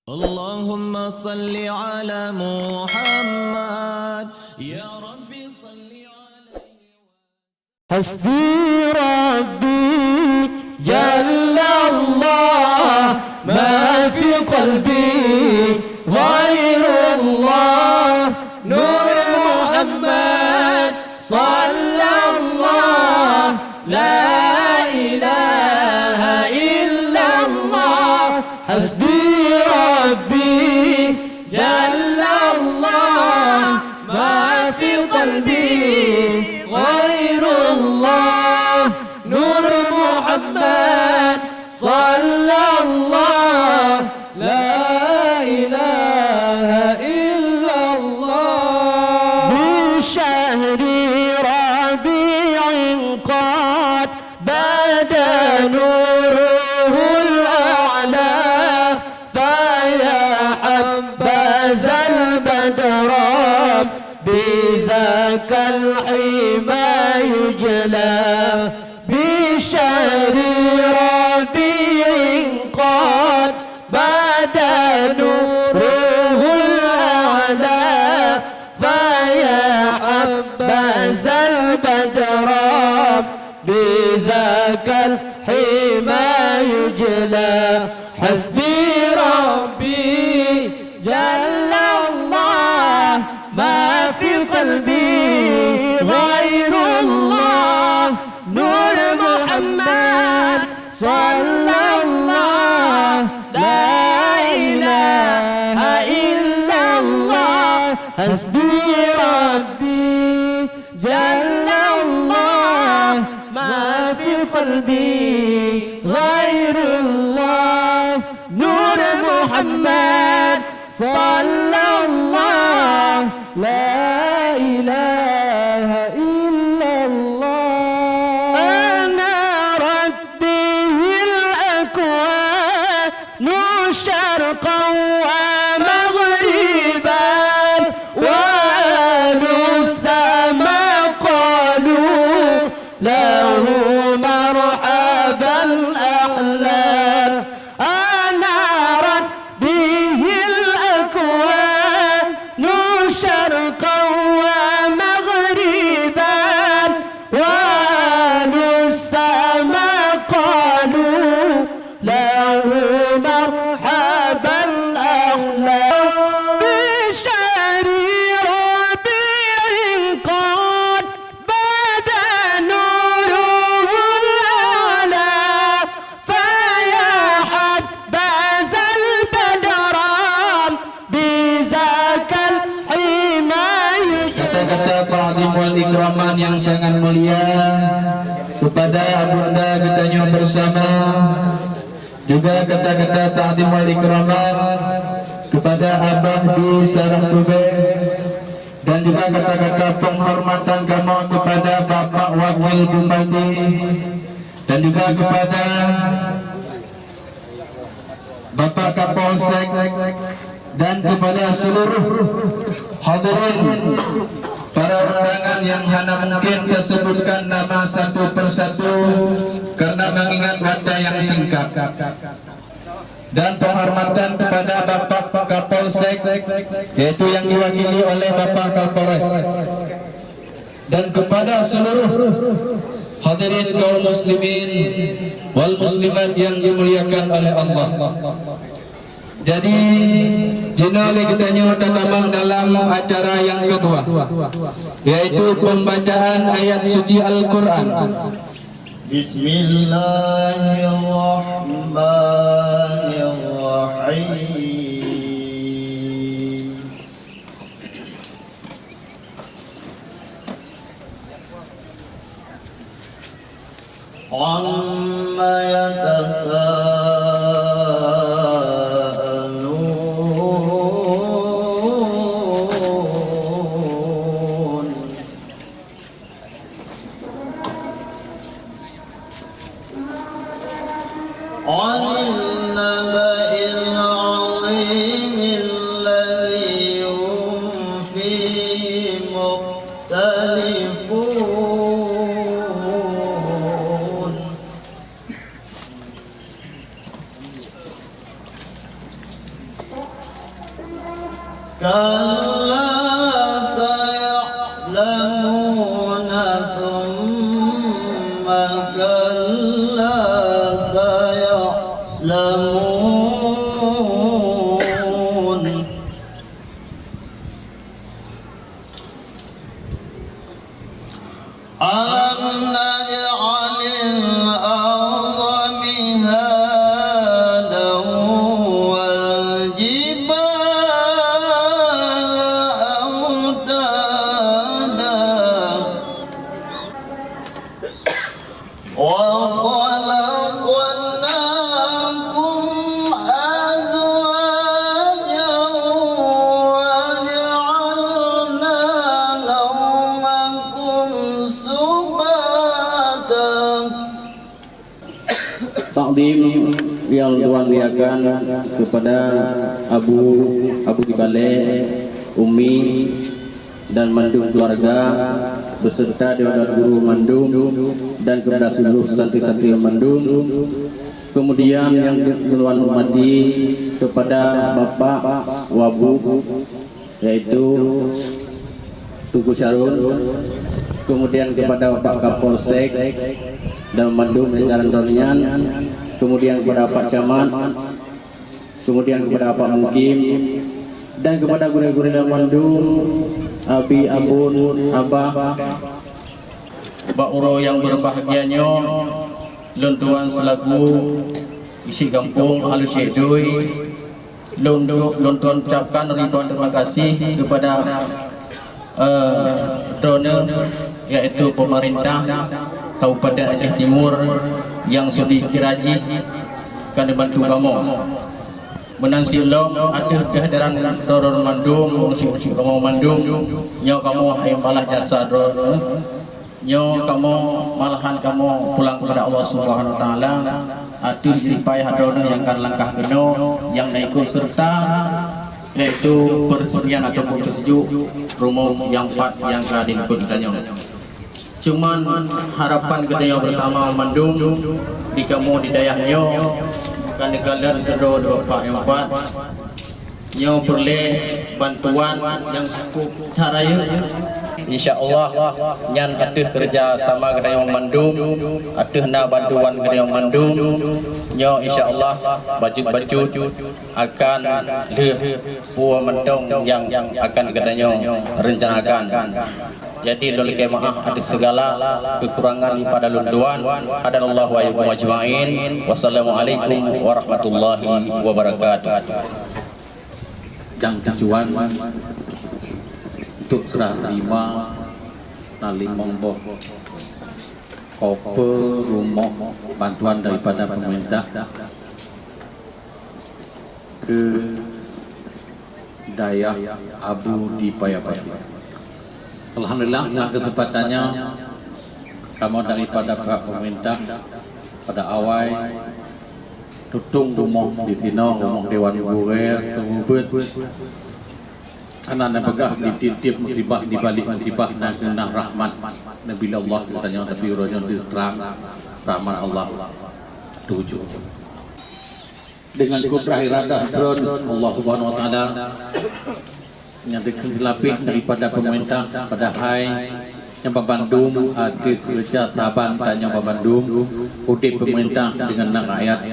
اللهم صل على محمد يا ربي صل عليه. حسبي ربي جل الله ما في قلبي غير الله نور محمد صلى الله لا إله إلا الله حسبي ربي جل الله ما في قلبي غير الله نور محمد صلى الله لا إله إلا الله بشهر ربيع قد بدا نوره الأعلى فيا حبذا البدر بذاك الحمى يجلى بشهر ربيع قد بدا نوره الأعلى فيا حبذا البدر بذاك الحمى يجلى حسبي ربي جل الله ما في قلبي غير الله نور محمد صلى الله لا إله إلا الله حسبي ربي جل الله ما في قلبي غير الله نور محمد صلى الله لا إله إلا الله أنارت به الأكوان شرقا ومغربا وأهل السماء قالوا له مرحبا أهلا أنارت به الأكوان شرقا ومغربا وأهل السماء قالوا له مرحبا أهلا بشهر ربيع قد بدا نوره الأعلى فيا حبذا البدر بذاك الحمى Kata-kata ta'zim wal ikraman yang sangat mulia kepada Abunda kita nyo bersama, juga kata-kata ta'zim wal ikraman kepada Abah di Sarang Kubek, dan juga kata-kata penghormatan kamu kepada Bapak Wakil Bupati, dan juga kepada Bapak Kapolsek, dan kepada seluruh hadirin para undangan yang hanya mungkin disebutkan nama satu persatu karena mengingat waktu yang singkat, dan penghormatan kepada Bapak Kapolsek yaitu yang diwakili oleh Bapak Kapolres, dan kepada seluruh hadirin kaum muslimin wal muslimat yang dimuliakan oleh Allah. Jadi jenali kita nyata tamang dalam acara yang kedua, yaitu pembacaan ayat suci Al-Quran. Bismillahirrahmanirrahim. Amma yatasaalun anil naba'il 'azim كلا سيعلمون ثم كلا سيعلمون ألم نجعل الأرض مهادا والجبال أوتادا وخلقناكم أزواجا وجعلنا نومكم سباتا. Takdim yang dimuliakan kepada Abu Gibale, Umi dan Mandum keluarga beserta Dewan Guru Mandum dan kepada seluruh santri-santri Mandum. Kemudian yang Tuan hormati kepada Bapak Wabu yaitu Tugu Syarul, kemudian kepada Bapak Kapolsek dan Mandum Jalan Donian, kemudian kepada Pak Camat, kemudian kepada Pak Mukim, dan kepada guru-guru yang Mandum, Abi, Abun, Abah, Pak Uro yang berbahagianya, Luntuan selaku isi kampung Halus Syekh Dui, Luntuan ucapkan ribuan terima kasih kepada donor yaitu pemerintah Kabupaten Aceh Timur yang sudi kiraji kan dibantu kamu menansi lom ada kehadiran Doror Mandum musik-musik kamu Mandum nyo kamu hayang balas jasa Doror nyo kamu malahan kamu pulang kepada Allah Subhanahu Wa Taala atuh dipayah Doror yang kan langkah keno yang naikut serta yaitu persediaan ataupun persejuk rumah yang 4 yang telah diikut ditanya. Cuman harapan kita bersama Mandum di kamu di dayahnya bukan negara kedua Pak yang 4 nyo perlu bantuan yang cukup caraya insyaallah nyan atuh kerja sama kedayang Mandum atuh nak bantuan kedayang Mandum nyo insyaallah baju-baju akan leh puan mentong yang akan kedayang rencanakan. Jadi lul kemaah ada segala kekurangan pada lunduan. Hadallahu wa iyyakum ajmain. Wassalamualaikum warahmatullahi wabarakatuh. Jang tujuan untuk serah terima nali mongboh koper rumah bantuan daripada pemerintah ke daerah Abu di Payapati. Alhamdulillah dengan ketepatannya kamu daripada pihak pemerintah pada awal tutung rumah di sini rumah Dewan Guru sebut anak pegah dititip musibah di balik musibah dan kena rahmat Nabi Allah katanya tapi rojo diterang rahmat Allah tujuh dengan kudrah iradah Allah Subhanahu Wa Taala yang dilapih daripada pemerintah pada hai yang Bandung ada kerja sahabat tanya Bandung udip pemerintah dengan rakyat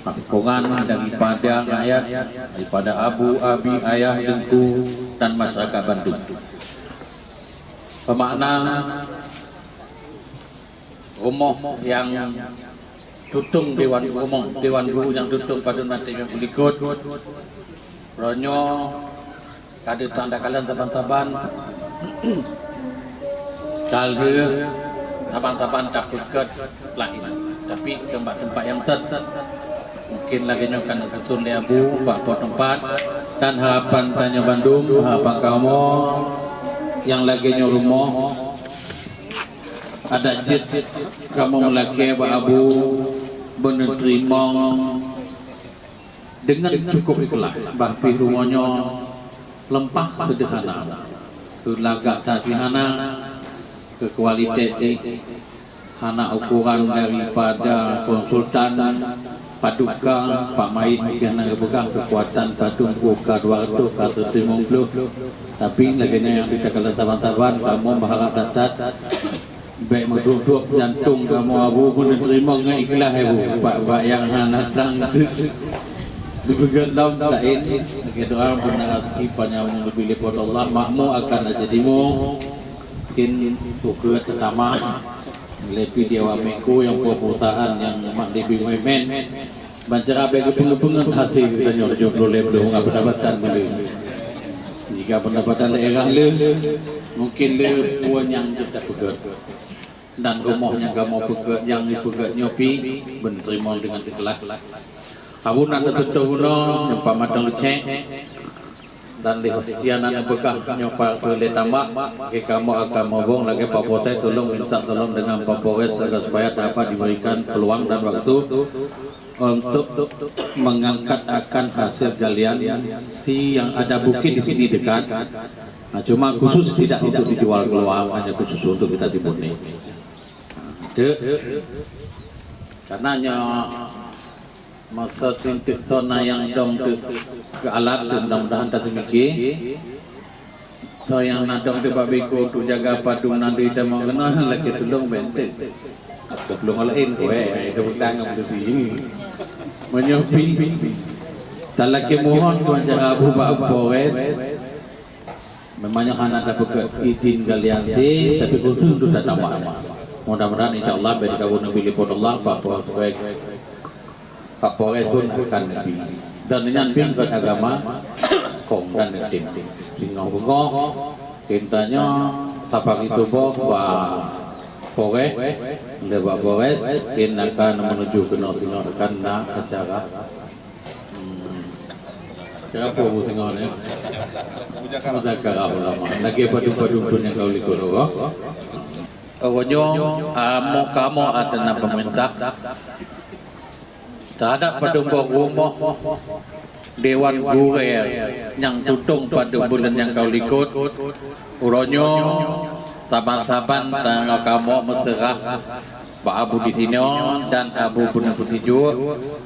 sokongan daripada rakyat daripada Abu Abi ayah Tengku dan masyarakat Bandung pemakna rumah yang tutung Dewan Guru yang tutung pada nanti yang berikut ronyo ada tanda kalian saban-saban kalau saban-saban tak dekat lain tapi tempat-tempat yang tetap mungkin lagi akan susun Abu bakpo tempat dan harapan tanya Bandung harapan kamu yang lagi rumah ada jid kamu melaki Abu benar terima dengan cukup ikhlas bahfi rumahnya lempah sederhana ke lagak sederhana ke kualitas hana ukuran daripada konsultan paduka pamain kena pegang kekuatan patung buka 200 ke 150 tapi lagi yang kita kalau saban-saban kamu berharap datat baik menduduk jantung kamu abu pun terima dengan ikhlas ibu pak yang datang sebagian daun lain kita orang benar kipannya lebih lepas Allah makmu akan jadimu mungkin buka pertama lebih dia wamiku yang perusahaan yang lebih memen bancara bagi pengepungan hasil kita jodoh lebih belum pendapatan beli jika pendapatan daerah le mungkin le puan yang kita pegat dan rumahnya kamu pegat yang dipegat nyopi berterima dengan ikhlas abu nak tertentu guna jumpa matang lecek dan dia nak bekah nyopa ke tambak ke kamu akan mobong lagi Pak Potai tolong minta tolong dengan Pak Polres supaya dapat diberikan peluang dan waktu untuk mengangkat akan hasil galian si yang ada bukit di sini dekat. Nah, cuma khusus tidak untuk dijual keluar, hanya khusus untuk kita dimurni. Karenanya masa tintik zona yang dong ke alat mudah-mudahan tak semiki so yang nadong di babiku untuk jaga padung nanti kita mau kenal lagi tolong bentuk belum lain kowe itu pedang berdiri menyopi tak lagi mohon tuan jaga Abu Polres memangnya kan ada izin kalian sih tapi khusus untuk datang mudah-mudahan insyaAllah bagi kau Nabi Lipodullah Pak Polres pun akan lebih dan dengan bingkai agama kong dan tim singgah bengok kintanya tapak itu bahwa Polres lewat Polres kita akan menuju ke Nor karena acara apa singgah ni acara ulama lagi padu-padu pun yang kau likut awalnya kamu ada pemerintah terhadap padumpa rumah Dewan Gurer yang tutung pada bulan yang kau likut uronyo saban-saban dan kamu menserah Pak Abu di sini dan Abu pun bersetuju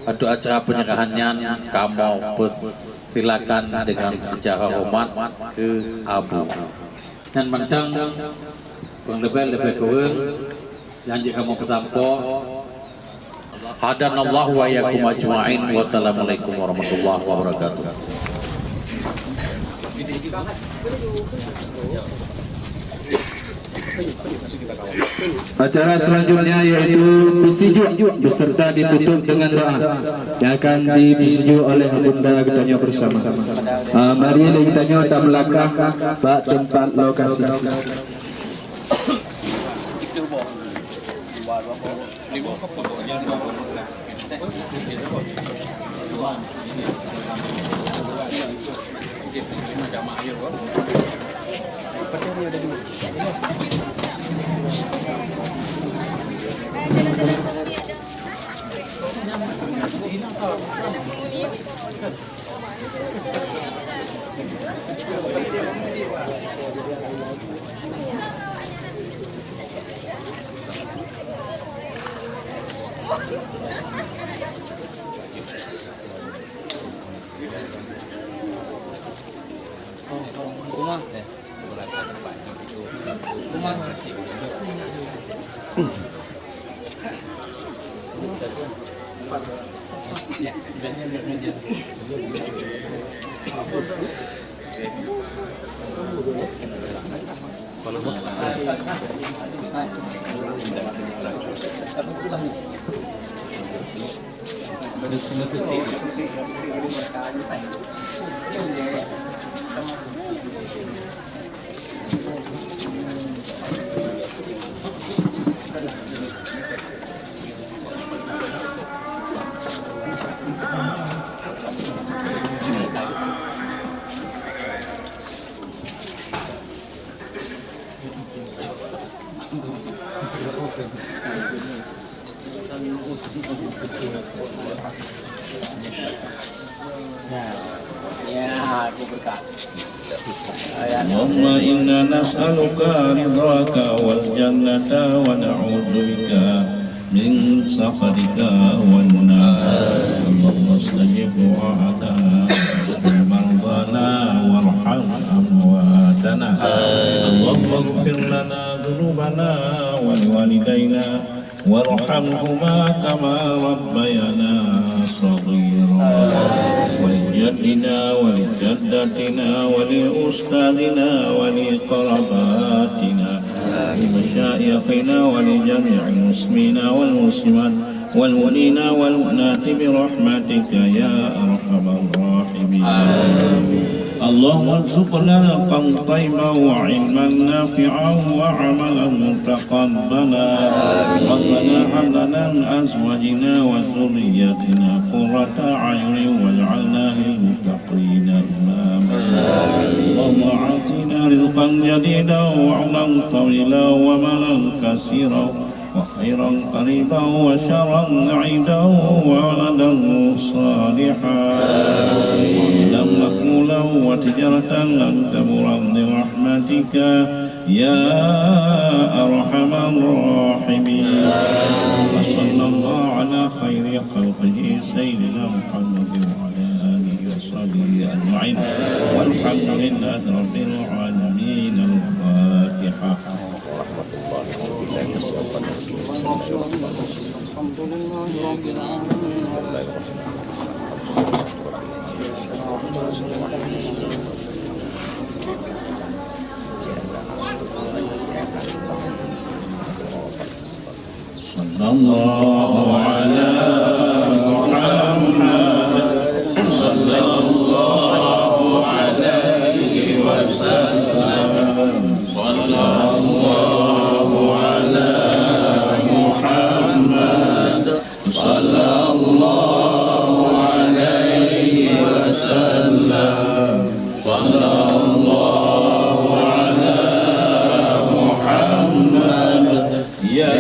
untuk acara penyerahannya kamu silakan dengan secara hormat ke Abu dan mentang lebih kurang janji kamu kesampok hadanallahu wa iyyakum ajma'in wa assalamualaikum warahmatullahi wabarakatuh. Acara selanjutnya yaitu bisiju beserta ditutup dengan doa yang akan dibisiju oleh Bunda Gedanya bersama. Mari kita tak melangkah ke tempat lokasi. Allahumma inna nas'aluka ridhaka wal jannata wa na'udzu bika من سخطك والنار اللهم استجب دعاءنا واشف مرضانا وارحم أمواتنا اللهم اغفر لنا ذنوبنا ولوالدينا وارحمهما كما ربيانا صغيرا ولجدنا ولجدتنا ولأستاذنا ولقراباتنا ولمشايخنا ولجميع المسلمين والمسلمات والمؤمنين والمؤمنات برحمتك يا أرحم الراحمين اللهم ارزقنا رزقا طيبا وعلما نافعا وعملا متقبلا ربنا هب لنا من ازواجنا وذرياتنا قرة اعين واجعلنا للمتقين اماما اللهم اعطنا رزقا جديدا وعمرا طويلا ومالا كثيرا وخيرا قريبا وشرا بعيدا وولدا صالحا وعملا مقبولا وتجارة لن تبرا برحمتك يا أرحم الراحمين وصلى الله على خير خلقه سيدنا محمد وعلى آله وصحبه أجمعين والحمد لله رب العالمين. الفاتحة. صلى الله على محمد صلى الله عليه وسلم صلى الله على محمد صلى الله عليه وسلم صلى الله على محمد يا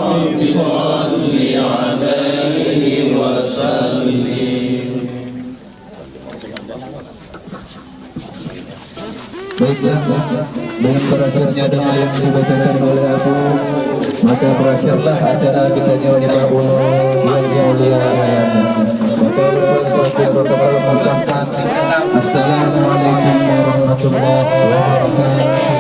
رب صل عليه وسلم. Baiklah, dengan berakhirnya doa yang dibacakan oleh Abu, maka berakhirlah acara kita walimah ulu yang dimuliakan. Maka saya berkata mengucapkan Assalamualaikum warahmatullahi wabarakatuh.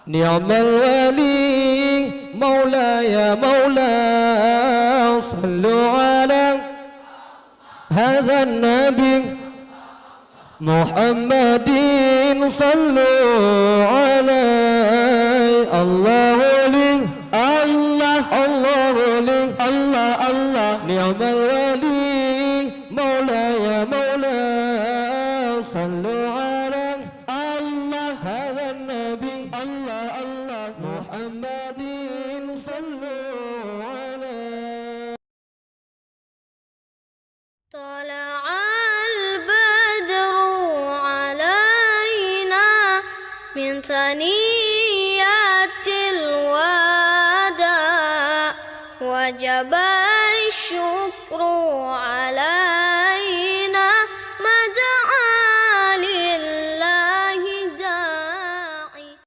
نعم الولي مولاي مولاي صلوا على هذا النبي محمد صلوا عليه الله لي الله الله لي الله الله نعم الولي مولاي مولاي صلوا على الله هذا النبي الله الله محمد صلوا عليه طلع البدر ثنيات الوداع وجب الشكر على